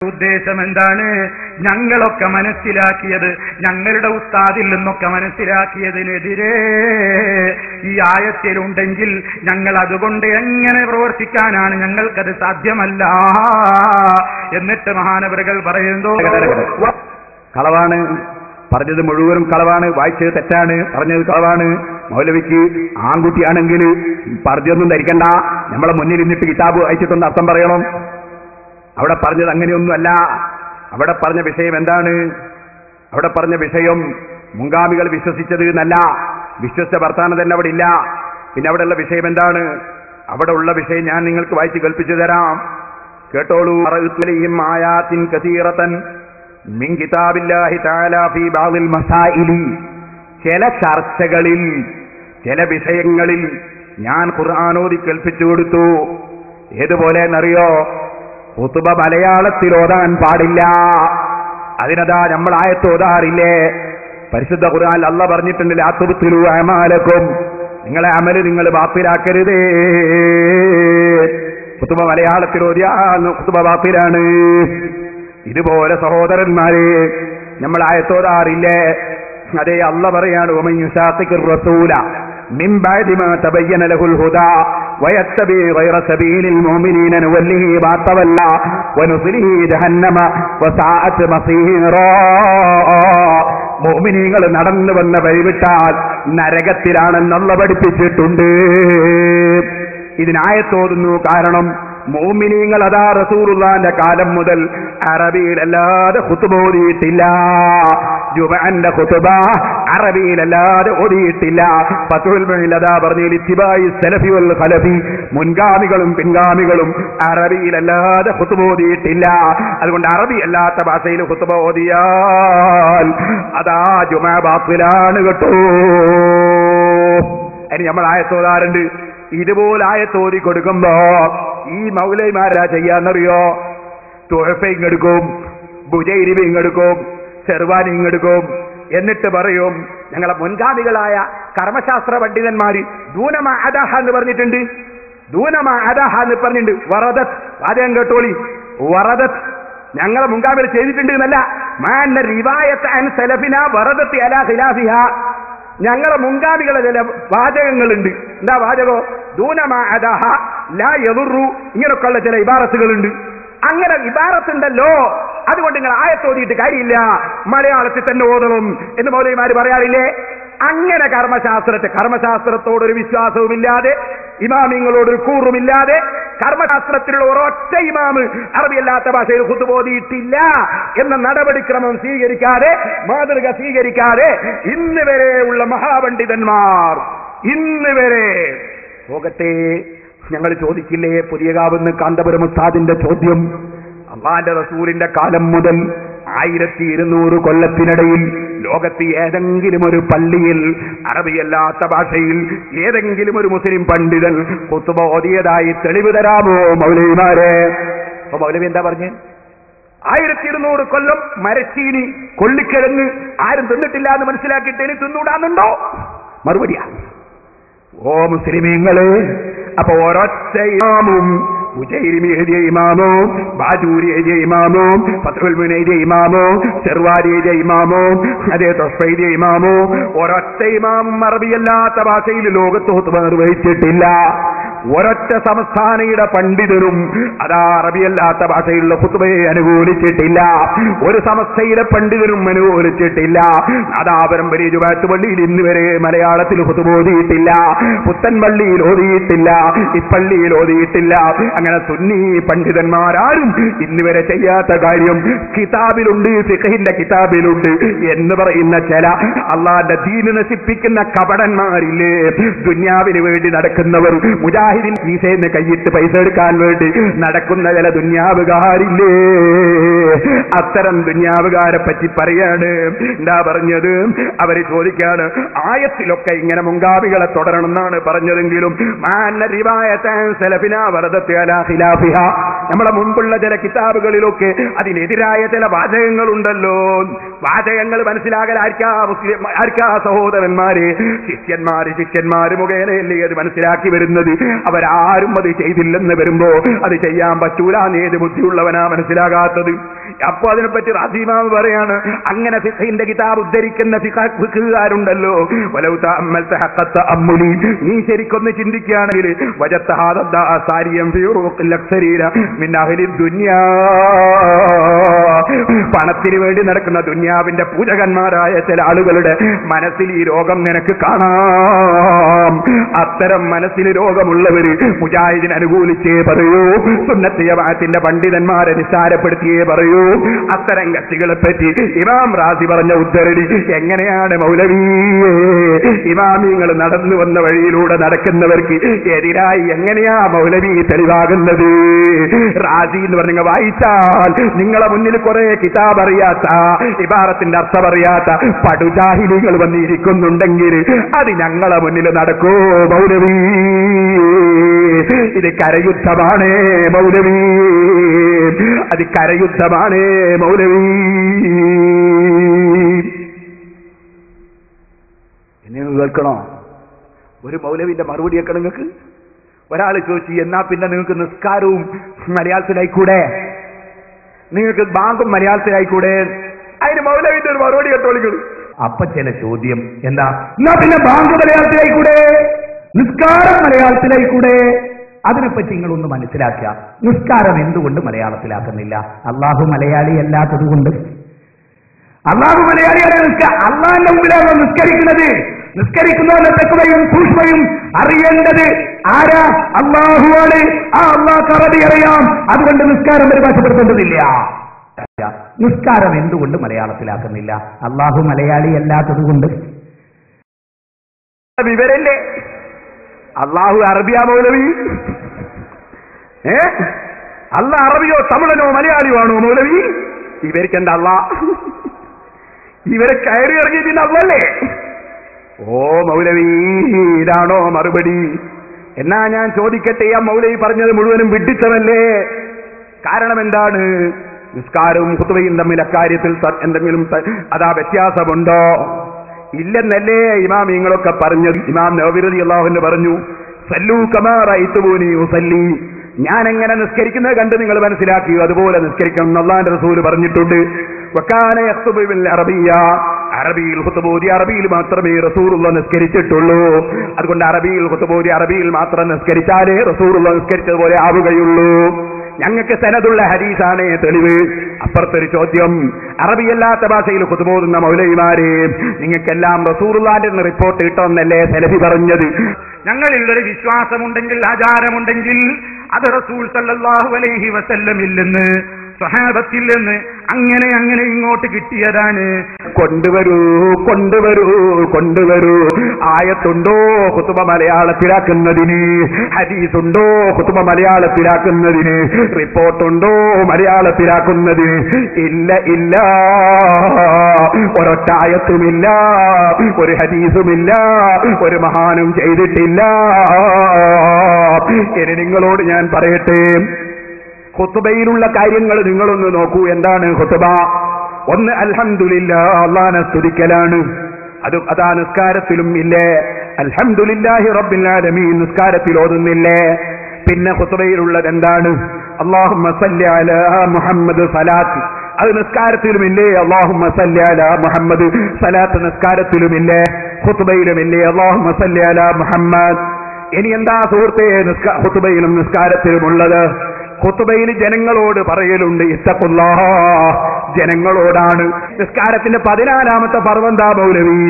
ഉദ്ദേശം എന്താണ്? ഞങ്ങളൊക്കെ മനസ്സിലാക്കിയത്, ഞങ്ങളുടെ ഉസ്താദിൽ നിന്നൊക്കെ മനസ്സിലാക്കിയതിനെതിരെ ഈ ആയത്തിലുണ്ടെങ്കിൽ ഞങ്ങൾ അതുകൊണ്ട് എങ്ങനെ പ്രവർത്തിക്കാനാണ്? ഞങ്ങൾക്കത് സാധ്യമല്ല. എന്നിട്ട് മഹാനവറുകൾ പറയുന്നു, കളവാണ്, പറഞ്ഞത് മുഴുവനും കളവാണ്, വായിച്ചത് തെറ്റാണ്, പറഞ്ഞത് കളവാണ്. മൗലവിക്ക് ആൺകുട്ടിയാണെങ്കിൽ പറഞ്ഞൊന്നും ധരിക്കണ്ട, നമ്മളെ മുന്നിൽ നിന്നിട്ട് കിതാബ് വായിച്ചിട്ടൊന്ന് അർത്ഥം പറയണം. അവിടെ പറഞ്ഞത് അങ്ങനെയൊന്നുമല്ല. അവിടെ പറഞ്ഞ വിഷയം എന്താണ്? അവിടെ പറഞ്ഞ വിഷയം മുൻഗാമികൾ വിശ്വസിച്ചത് എന്നല്ല, വിശ്വസിച്ച വർത്താനം തന്നെ അവിടെ ഇല്ല. പിന്നെ അവിടെയുള്ള വിഷയം എന്താണ്? അവിടെ ഉള്ള വിഷയം ഞാൻ നിങ്ങൾക്ക് വായിച്ച് കേൾപ്പിച്ചു തരാം, കേട്ടോളൂ. ആയാത്തിൻ കസീറത്തൻ മിൻ കിതാബില്ലാഹി തആല ഫീ ബഅദിൽ മസായിലി, ചില ചർച്ചകളിൽ, ചില വിഷയങ്ങളിൽ ഞാൻ ഖുർആനോദി കേൾപ്പിച്ചു കൊടുത്തു. ഏതുപോലെ എന്നറിയോ? ഖുതുബ മലയാളത്തിൽ ഓതാൻ പാടില്ല. അതിനതാ നമ്മൾ ആയത്ത് ഓതാറില്ലേ? പരിശുദ്ധ ഖുർആൻ അല്ലാഹ് പറഞ്ഞിട്ടുണ്ട്, ലാ തുബ്തിലു അഅമാലക്കും, നിങ്ങളെ അമല് നിങ്ങൾ ബാത്തിലാക്കരുതേ. ഖുതുബ മലയാളത്തിൽ ഓതിയാൽ ഖുതുബ ബാത്തിലാണ്. ഇതുപോലെ സഹോദരന്മാരെ നമ്മൾ ആയത്ത് ഓതാറില്ലേ? അതേ അല്ലാഹ് പറയാണ്, വമൻ യുശാഖിഖിർ റസൂല മിൻ ബഅദി മാ തബയ്യന ലഹുൽ ഹുദാ വയത്തബി ഗൈറ സബീലിൽ മുഅ്മിനീന നുവല്ലിഹി മാ തവല്ല വനുസ്ലിഹി ജഹന്നമ വസഅത് മസീറാ. മുഅ്മിനീങ്ങൾ നടന്നു വന്ന വഴിവിട്ടാൽ നരകത്തിലാണെന്ന് അല്ലാഹ് പഠിപ്പിച്ചിട്ടുണ്ട്. ഇതിനായത്തോതുന്നു. കാരണം മുഅ്മിനീങ്ങൾ അതാ റസൂലുള്ളാഹിന്റെ കാലം മുതൽ അറബിയിലല്ലാതെ ഖുതുബ ഓതിയിട്ടില്ല. ജുമഅന്റെ ഖുതുബ അറബിയിലല്ലാതെ ഓതിയിട്ടില്ല. ഫത്ഹുൽ മുഈൻ അതാ പറഞ്ഞു, ഇത്തിബായി സലഫി വൽ ഖലഫി, മുൻഗാമികളും പിൻഗാമികളും അറബിയിലല്ലാതെ ഖുതുബ ഓതിയിട്ടില്ല. അതുകൊണ്ട് അറബി അല്ലാത്ത ഭാഷയിൽ ഖുതുബ ഓതിയാൽ അതാ ജുമഅ ബാത്തിലാണ് കേട്ടോ. ഇനി നമ്മൾ ആയത്തോതാറുണ്ട്. ഇതുപോലെ ആയത്തോതി കൊടുക്കുമ്പോ ഈ മൗലൈമാരാ ചെയ്യാന്നറിയോ? തുഹഫ ഇങ്ങെടുക്കും, ബുജൈരിബ് ഇങ്ങെടുക്കും, ചെറുവാനി ഇങ്ങെടുക്കും. എന്നിട്ട് പറയും, ഞങ്ങളെ മുൻഗാമികളായ കർമ്മശാസ്ത്ര പണ്ഡിതന്മാര് ദൂനമ അദഹ എന്ന് പറഞ്ഞിട്ടുണ്ട്, ദൂനമ അദഹ എന്ന് പറഞ്ഞിട്ടുണ്ട്. വറദത്ത്, ആദ്യം കേട്ടോളി, വറദത്ത് ഞങ്ങളെ മുൻഗാമികൾ ചെയ്തിട്ടുണ്ട് എന്നല്ല, മാന റിവായത്ത് അൻ സലഫിന വറദത്ത് അലാ ഖിലാഫിഹ. ഞങ്ങളെ മുൻഗാമികളെ ചില വാചകങ്ങളുണ്ട്. എന്താ വാചകം? ദൂനമാ അദഹ ലാ യദുറു, ഇങ്ങനൊക്കെയുള്ള ചില ഇബാറത്തുകളുണ്ട്. അങ്ങനെ ഇബാറത്തുണ്ടല്ലോ, അതുകൊണ്ട് നിങ്ങൾ ആയത്തോതിയിട്ട് കാര്യമില്ല, മലയാളത്തിൽ തന്നെ ഓതണം എന്ന് മൗലവിമാര് പറയാറില്ലേ? അങ്ങനെ കർമ്മശാസ്ത്രത്തോടൊരു വിശ്വാസവുമില്ലാതെ, ഇമാമിങ്ങളോടൊരു കൂറുമില്ലാതെ, കർമ്മശാസ്ത്രത്തിലുള്ള ഒരൊറ്റ ഇമാമ് അറബിയല്ലാത്ത ഭാഷയിൽ ഖുതുബ ഓതിയിട്ടില്ല എന്ന നടപടിക്രമം സ്വീകരിക്കാതെ, മാതൃക സ്വീകരിക്കാതെ ഇന്ന് വരെയുള്ള മഹാപണ്ഡിതന്മാർ ഇന്ന് വരെ പോകട്ടെ. ഞങ്ങൾ ചോദിക്കില്ലേ പുതിയകാവുന്ന കാന്തപുരം ഉസ്താദിന്റെ ചോദ്യം? അല്ലാഹുവിന്റെ റസൂലിന്റെ കാലം മുതൽ 1200 കൊല്ലത്തിനിടയിൽ ലോകത്ത് ഏതെങ്കിലും ഒരു പള്ളിയിൽ അറബിയല്ലാത്ത ഭാഷയിൽ ഏതെങ്കിലും ഒരു മുസ്ലിം പണ്ഡിതൻ ഖുതുബ ഓതിയതായി തെളിവ് തരാമോ മൗലവിമാരെ? അപ്പൊ മൗലവി എന്താ പറഞ്ഞ്? 1200 കൊല്ലം മരച്ചീനി, കൊള്ളിക്കിഴങ്ങ് ആരും തിന്നിട്ടില്ല എന്ന് മനസ്സിലാക്കിയിട്ട് ഇനി തിന്നൂടാന്നുണ്ടോ? മറുപടിയാ, ഓ മുസ്ലിമീങ്ങള്, അപ്പൊ ഒരൊറ്റ ഇമാമും ഉജൈരിമി എഴുതിയ ഇമാമോ, ബാജൂരി എഴുതിയ ഇമാമോ, ഫത്ഹുൽ മുഈൻ എഴുതിയ ഇമാമോ, ചെറുവാരി എഴുതിയ ഇമാമോ, അതേ തൊഫ എഴുതിയ ഇമാമോ, ഒരൊറ്റ ഇമാം അറബിയല്ലാത്ത ഭാഷയിൽ ലോകത്ത് ഖുതുബ നിർവഹിച്ചിട്ടില്ല. ഒരൊറ്റ സംസ്ഥാനയുടെ പണ്ഡിതരും അതാ അറബിയല്ലാത്ത ഭാഷയിലുള്ള ഖുതുബയെ അനുകൂലിച്ചിട്ടില്ല. ഒരു സമസ്തയിലെ പണ്ഡിതരും അനുകൂലിച്ചിട്ടില്ല. അതാ പരമ്പര ജുമാഅത്ത് പള്ളിയിൽ ഇന്ന് വരെ മലയാളത്തിൽ ഖുതുബ ഓതിയിട്ടില്ല. പുത്തൻ പള്ളിയിൽ ഓതിയിട്ടില്ല, ഇപ്പള്ളിയിൽ ഓതിയിട്ടില്ല. അങ്ങനെ സുന്നി പണ്ഡിതന്മാരാരും ഇന്ന് വരെ ചെയ്യാത്ത കാര്യം കിതാബിലുണ്ട്, ഫിഖഹിന്റെ കിതാബിലുണ്ട് എന്ന് പറയുന്ന ചില അള്ളാന്റെ ദീന് നശിപ്പിക്കുന്ന കപടന്മാരില്ലേ, ദുന്യാവിന് വേണ്ടി നടക്കുന്നവർ, മുജാഹിദിൻ കീസേന്ന് കൈയിട്ട് പൈസ എടുക്കാൻ വേണ്ടി നടക്കുന്ന ചില ദുന്യാവുകാരില്ലേ, അത്തരം ദുന്യാവുകാരെ പറ്റി പറയാണ്. എന്താ പറഞ്ഞത്? അവര് ചോദിക്കാണ്, ആയത്തിലൊക്കെ ഇങ്ങനെ മുൻഗാമികളെ തുടരണം എന്നാണ് പറഞ്ഞതെങ്കിലും നമ്മളെ മുൻപുള്ള ചില കിതാബുകളിലൊക്കെ അതിനെതിരായ ചില വാചകങ്ങളുണ്ടല്ലോ. വാചകങ്ങൾ മനസ്സിലാകൽ ആർക്കാ സഹോദരന്മാരെ? ശിഷ്യന്മാര് മുഖേനയല്ലേ അത് മനസ്സിലാക്കി വരുന്നത്. അവരാരും അത് ചെയ്തില്ലെന്ന് വരുമ്പോ അത് ചെയ്യാൻ പറ്റൂല. ഏത് ബുദ്ധിയുള്ളവനാ മനസ്സിലാകാത്തത്? അപ്പൊ അതിനെപ്പറ്റി റാസിമാവ് പറയാണ്, അങ്ങനെ ഫിഖഹിന്റെ കിതാബ് ഉദ്ധരിക്കുന്ന ഫിഖഹുകാരുണ്ടല്ലോ, നീ ശരിക്കൊന്ന് ചിന്തിക്കുകയാണെങ്കിൽ പണത്തിന് വേണ്ടി നടക്കുന്ന ദുന്യാവിന്റെ പൂജകന്മാരായ ചില ആളുകളുടെ മനസ്സിൽ ഈ രോഗം നിനക്ക് കാണാം. അത്തരം മനസ്സിൽ രോഗമുള്ളവര് മുജാഹിദിന് അനുകൂലിച്ചേ പറയൂ, സുന്നത്ത് ജമാഅത്തിന്റെ പണ്ഡിതന്മാരെ നിസ്സാരപ്പെടുത്തിയേ പറയൂ. അത്തരം കക്ഷികളെ പറ്റി ഇമാം റാസി പറഞ്ഞ ഉദ്ധരണി എങ്ങനെയാണ് മൗലവി? ഇമാമിങ്ങൾ നടന്നു വന്ന വഴിയിലൂടെ നടക്കുന്നവർക്ക് എതിരായി എങ്ങനെയാ മൗലവി തെളിവാകുന്നത്? റാസി എന്ന് പറഞ്ഞ വായിച്ചാൽ നിങ്ങളെ മുന്നിൽ കുറെ കിതാബ് അറിയാത്ത, ഇബാറത്തിന്റെ അർത്ഥം അറിയാത്ത പടുജാഹിലികൾ വന്നിരിക്കുന്നുണ്ടെങ്കിൽ അത് ഞങ്ങളെ മുന്നിൽ നടക്കൂ മൗലവി. ഇത് കരയുദ്ധമാണ് മൗലവി, അത് കരയുദ്ധമാണ് മൗലവി. എന്നെ കേൾക്കണോ? ഒരു മൗലവിന്റെ മറുപടി കേൾക്കണം നിങ്ങൾക്ക്. ഒരാൾ ചോദിച്ചു, എന്നാ പിന്നെ നിങ്ങൾക്ക് നിസ്കാരവും മലയാളത്തിലായിക്കൂടെ? നിങ്ങൾക്ക് ബാങ്കും മലയാളത്തിലായിക്കൂടെ? അതിന് മൗലവിന്റെ ഒരു മറുപടി കേട്ടോളികൾ. അപ്പൊ ചില ചോദ്യം എന്താ? എന്നാ പിന്നെ ബാങ്ക് മലയാളത്തിലായിക്കൂടെ? നിസ്കാരം മലയാളത്തിലായിക്കൂടെ? അതിനെപ്പറ്റി നിങ്ങളൊന്ന് മനസ്സിലാക്കുക. നിസ്കാരം എന്തുകൊണ്ട് മലയാളത്തിലാക്കുന്നില്ല? അള്ളാഹു മലയാളി അല്ലാത്തത് കൊണ്ട്. അള്ളാഹു മലയാളിയാണ്. അള്ളാഹിന്റെ മുമ്പിലാണോ നിസ്കരിക്കുന്നത്? നിസ്കരിക്കുന്നവരുടെ തെക്കുവയും സൂക്ഷ്മയും അറിയേണ്ടത് ആരാ? അള്ളാഹുവാണ്. ആ അള്ളാഹ് അറബി അറിയാം. അതുകൊണ്ട് നിസ്കാരം പരിഭാഷപ്പെടുത്തേണ്ടതില്ല. നിസ്കാരം എന്തുകൊണ്ട് മലയാളത്തിലാക്കുന്നില്ല? അള്ളാഹു മലയാളി അല്ലാത്തത് കൊണ്ട്. വിവരല്ലേ? അള്ളാഹു അറബിയാ മൗലവി? അള്ളാഹ് അറബിയോ തമിഴനോ മലയാളിയോ ആണോ മൗലവി? ഇവർക്ക് എന്താ അള്ളാ? ഇവരെ കയറി ഇറങ്ങിയിട്ട് അള്ളല്ലേ? ഓ മൗലവി, ഇതാണോ മറുപടി? എന്നാ ഞാൻ ചോദിക്കട്ടെ, ആ മൗലവി പറഞ്ഞത് മുഴുവനും വിഡ്ഢിത്തമല്ലേ? കാരണം എന്താണ്? നിസ്കാരവും ഖുതുബയും തമ്മിൽ അക്കാര്യത്തിൽ എന്തെങ്കിലും അതാ വ്യത്യാസമുണ്ടോ? ഇല്ലെന്നല്ലേ ഇമാമിങ്ങളൊക്കെ പറഞ്ഞത്. ഇമാം നവവി റളിയല്ലാഹു അൻഹു പറഞ്ഞു, സല്ലൂ കമാ റഅയ്തുമൂനി ഉസല്ലി, ഞാൻ എങ്ങനെ നിസ്കരിക്കുന്നത് കണ്ട് നിങ്ങൾ മനസ്സിലാക്കി അതുപോലെ നിസ്കരിക്കണം എന്ന് അല്ലാഹുവിന്റെ റസൂൽ പറഞ്ഞിട്ടുണ്ട്. വകാന യഖ്തുബു ബിൽ അറബിയ്യ, അറബിയിൽ ഖുതുബ ഓതി അറബിയിൽ മാത്രമേ റസൂലുള്ളാഹി നിസ്കരിച്ചിട്ടുള്ളൂ. അതുകൊണ്ട് അറബിയിൽ ഖുതുബ ഓതി അറബിയിൽ മാത്രം നിസ്കരിച്ചാലേ റസൂലുള്ളാഹി നിസ്കരിച്ചതുപോലെ ആവുകയുള്ളൂ. ഞങ്ങൾക്ക് സനദുള്ള ഹദീസാണ് തെളിവ്. അപ്പുറത്തൊരു ചോദ്യം, അറബിയല്ലാത്ത ഭാഷയിൽ ഖുതുബ ഓതുന്ന മൗലവിമാരെ നിങ്ങൾക്കെല്ലാം റസൂലുള്ളാഹിന്റെ റിപ്പോർട്ട് കിട്ടുമെന്നല്ലേ സലഫി പറഞ്ഞത്? ഞങ്ങളിൽ ഒരു വിശ്വാസമുണ്ടെങ്കിൽ, ആചാരമുണ്ടെങ്കിൽ അത് റസൂൽ സല്ലല്ലാഹു അലൈഹി വസല്ലമിൽ നിന്ന്, സ്വഹാബത്തിൽ നിന്ന് അങ്ങനെ അങ്ങനെ ഇങ്ങോട്ട് കിട്ടിയതാണ്. കൊണ്ടുവരൂ കൊണ്ടുവരൂ കൊണ്ടുവരൂ. ആയത്തുണ്ടോ ഖുതുബ മലയാളത്തിലാക്കുന്നതിന്? ഹദീസുണ്ടോ ഖുതുബ മലയാളത്തിലാക്കുന്നതിന്? റിപ്പോർട്ടുണ്ടോ മലയാളത്തിലാക്കുന്നതിന്? ഇല്ല ഇല്ല, ഒരൊറ്റ ആയത്തുമില്ല, ഒരു ഹദീസുമില്ല, ഒരു മഹാനും ചെയ്തിട്ടില്ല. ഇനി നിങ്ങളോട് ഞാൻ പറയട്ടെ, ഖുതുബയിലുള്ള കാര്യങ്ങൾ നിങ്ങളൊന്ന് നോക്കൂ. എന്താണ് ഖുതുബ? ഒന്ന് അൽഹംദുലില്ലാഹ്, അല്ലാഹുവിനെ സ്തുതിക്കലാണ്. അതാ നിസ്കാരത്തിലും ഇല്ലേ? അൽഹംദുലില്ലാഹി റബ്ബിൽ ആലമീൻ നിസ്കാരത്തിൽ ഓതുന്നില്ലേ? പിന്നെ ഖുതുബയിലുള്ളത് എന്താണ്? അല്ലാഹുമ്മ സല്ലി അലാ മുഹമ്മദ് സലാത്ത്, അത് നിസ്കാരത്തിലുമില്ലേ? അല്ലാഹുമ്മ സല്ലി അലാ മുഹമ്മദ് സലാത്ത് നിസ്കാരത്തിലുമില്ലേ? ഖുതുബയിലുമില്ലേ? അല്ലാഹുമ്മ സല്ലി അലാ മുഹമ്മദ്. ഇനി എന്താ സുഹൃത്തേ ഖുതുബയിലും നിസ്കാരത്തിലുമുള്ളത്? ഖുതുബയിൽ ജനങ്ങളോട് പറയലുണ്ട് ഇത്തഖുല്ലാഹ്, ജനങ്ങളോടാണ്. നിസ്കാരത്തിന്റെ 14ാമത്തെ ഫർദ് എന്താ മൗലവി?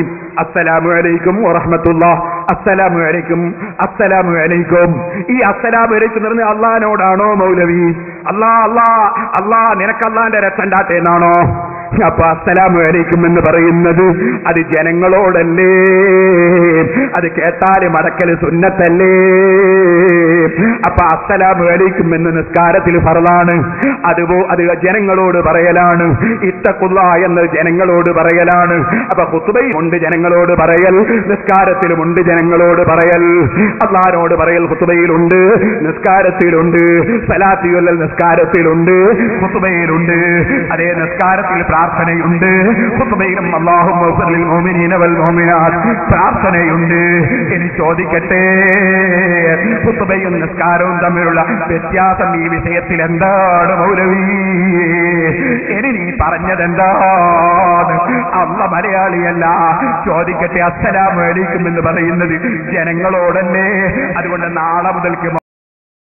അസ്സലാമു അലൈക്കും വറഹ്മത്തുള്ളാഹ്, അസ്സലാമു അലൈക്കും, അസ്സലാമു അലൈക്കും. ഈ അസ്സലാമു അലൈക്കും എന്ന് പറഞ്ഞാൽ അള്ളാഹിനോടാണോ മൗലവി? അല്ലാ നിനക്ക് അള്ളാന്റെ രക്ഷണ്ടാട്ടെ എന്നാണോ? അപ്പൊ അസ്സലാമു അലൈക്കും എന്ന് പറയുന്നത് അത് ജനങ്ങളോടല്ലേ? അത് കേട്ടാല് മടക്കല് സുന്നത്തല്ലേ? അപ്പൊ അസ്സലാമു അലൈക്കും എന്ന് നിസ്കാരത്തിൽ ഫർളാണ്. അത് ജനങ്ങളോട് പറയലാണ്. ഇത്തഖുല്ലാ എന്ന് ജനങ്ങളോട് പറയലാണ്. അപ്പൊ ഖുതുബയിലുണ്ട് ജനങ്ങളോട് പറയൽ, നിസ്കാരത്തിലുമുണ്ട് ജനങ്ങളോട് പറയൽ. അല്ലാഹുവോട് പറയൽ ഖുതുബയിലുണ്ട്, നിസ്കാരത്തിലുണ്ട്. സലാത്ത് ചൊല്ലൽ നിസ്കാരത്തിലുണ്ട്, ഖുതുബയിലുണ്ട്. അതേ നിസ്കാരത്തിൽ പ്രാർത്ഥനയുണ്ട്, ഖുതുബയിലും അല്ലാഹുമ്മ ഗ്ഫിർ ലിൽ മുഅ്മിനീന വൽ മുഅ്മിനാത്ത് പ്രാർത്ഥനയുണ്ട്. ഇനി ചോദിക്കട്ടെ, ഖുതുബയും നിസ്കാരവും തമ്മിലുള്ള വ്യത്യാസം ഈ വിഷയത്തിൽ എന്താണ് മൗലവി? ഇനി നീ പറഞ്ഞതെന്താണ്? അല്ല മലയാളിയല്ല. ചോദിക്കട്ടെ, അസ്സലാമു അലൈക്കും എന്ന് പറയുന്നത് ജനങ്ങളോടല്ലേ? അതുകൊണ്ട് നാളെ മുതൽക്ക്